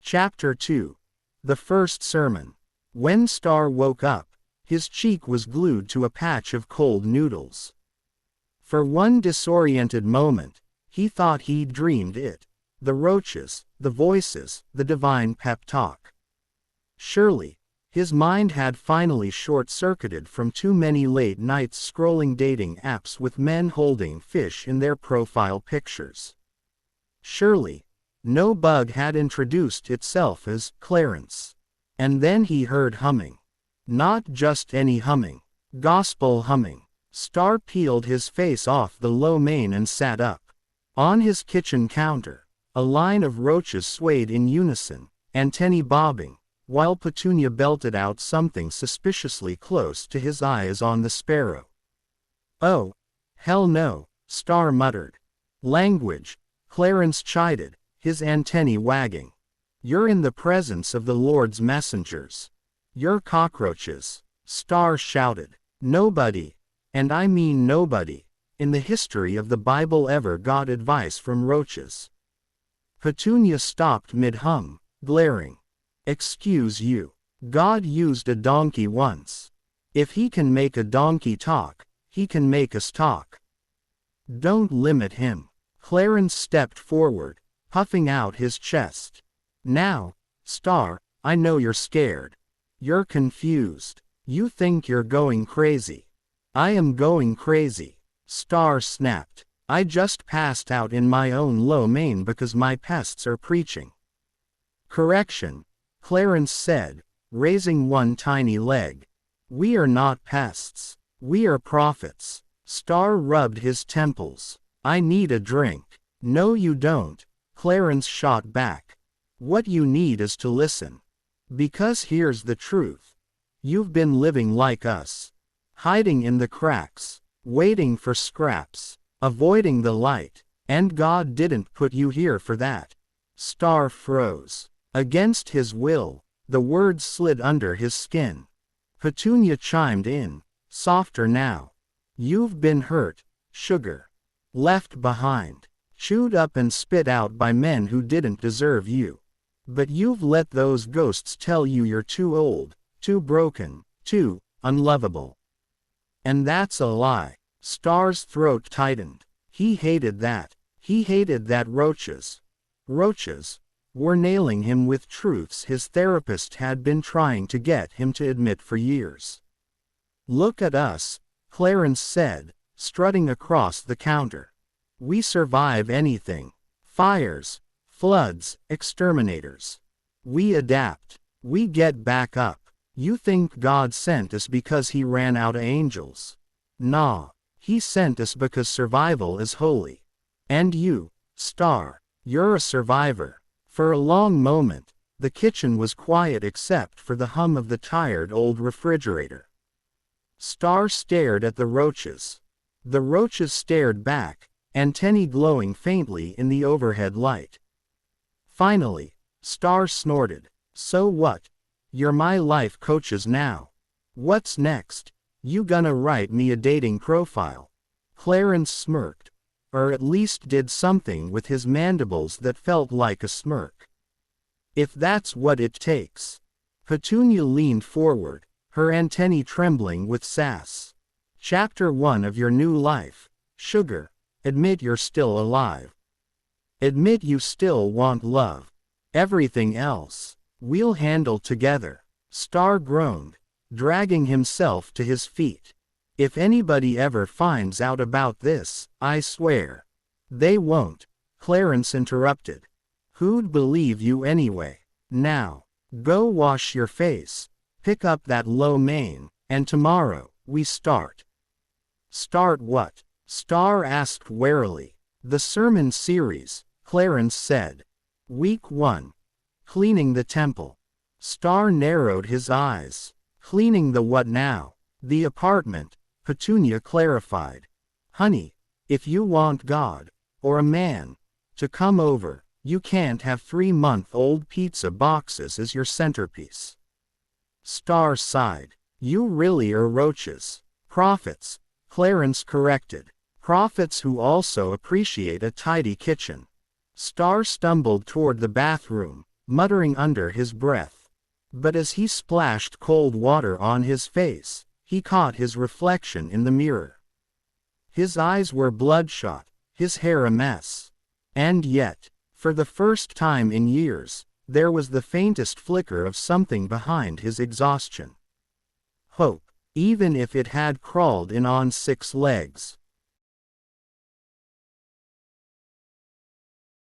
Chapter 2. The First Sermon. When Star woke up, his cheek was glued to a patch of cold noodles. For one disoriented moment, he thought he'd dreamed it. The roaches, the voices, the divine pep talk. Surely, his mind had finally short-circuited from too many late nights scrolling dating apps with men holding fish in their profile pictures. Surely, no bug had introduced itself as Clarence. And then he heard humming. Not just any humming. Gospel humming. Star peeled his face off the lo mein and sat up. On his kitchen counter, a line of roaches swayed in unison, antennae bobbing, while Petunia belted out something suspiciously close to his eye as on the sparrow. "Oh, hell no," Star muttered. "Language," Clarence chided, his antennae wagging. "You're in the presence of the Lord's messengers. You're cockroaches," Star shouted. "Nobody, and I mean nobody, in the history of the Bible ever got advice from roaches." Petunia stopped mid-hum, glaring. "Excuse you. God used a donkey once. If he can make a donkey talk, he can make us talk. Don't limit him." Clarence stepped forward, puffing out his chest. "Now, Star, I know you're scared. You're confused. You think you're going crazy. I am going crazy," Star snapped. "I just passed out in my own lo mein because my pests are preaching." "Correction," Clarence said, raising one tiny leg. "We are not pests. We are prophets." Star rubbed his temples. "I need a drink." "No you don't," Clarence shot back. "What you need is to listen. Because here's the truth. You've been living like us. Hiding in the cracks, waiting for scraps, avoiding the light, and God didn't put you here for that." Star froze. Against his will, the words slid under his skin. Petunia chimed in, softer now. "You've been hurt, sugar. Left behind. Chewed up and spit out by men who didn't deserve you. But you've let those ghosts tell you you're too old, too broken, too unlovable. And that's a lie." Star's throat tightened. He hated that. He hated that roaches were nailing him with truths his therapist had been trying to get him to admit for years. "Look at us," Clarence said, strutting across the counter. "We survive anything. Fires, floods, exterminators. We adapt. We get back up. You think God sent us because he ran out of angels? Nah, he sent us because survival is holy. And you, Star, you're a survivor." For a long moment, the kitchen was quiet except for the hum of the tired old refrigerator. Star stared at the roaches. The roaches stared back, antennae glowing faintly in the overhead light. Finally, Star snorted. "So what? You're my life coaches now. What's next? You gonna write me a dating profile?" Clarence smirked. Or at least did something with his mandibles that felt like a smirk. "If that's what it takes." Petunia leaned forward, her antennae trembling with sass. "Chapter 1 of your new life, sugar. Admit you're still alive. Admit you still want love. Everything else, we'll handle together." Star groaned, dragging himself to his feet. "If anybody ever finds out about this, I swear." "They won't," Clarence interrupted. "Who'd believe you anyway? Now, go wash your face, pick up that lo mein, and tomorrow, we start." "Start what?" Star asked warily. "The sermon series," Clarence said. "Week 1. Cleaning the temple." Star narrowed his eyes. "Cleaning the what now?" "The apartment," Petunia clarified. "Honey, if you want God, or a man, to come over, you can't have 3-month-old pizza boxes as your centerpiece." Star sighed. "You really are roaches. Prophets," Clarence corrected. "Prophets who also appreciate a tidy kitchen." Star stumbled toward the bathroom, muttering under his breath. But as he splashed cold water on his face, he caught his reflection in the mirror. His eyes were bloodshot, his hair a mess. And yet, for the first time in years, there was the faintest flicker of something behind his exhaustion. Hope, even if it had crawled in on 6 legs.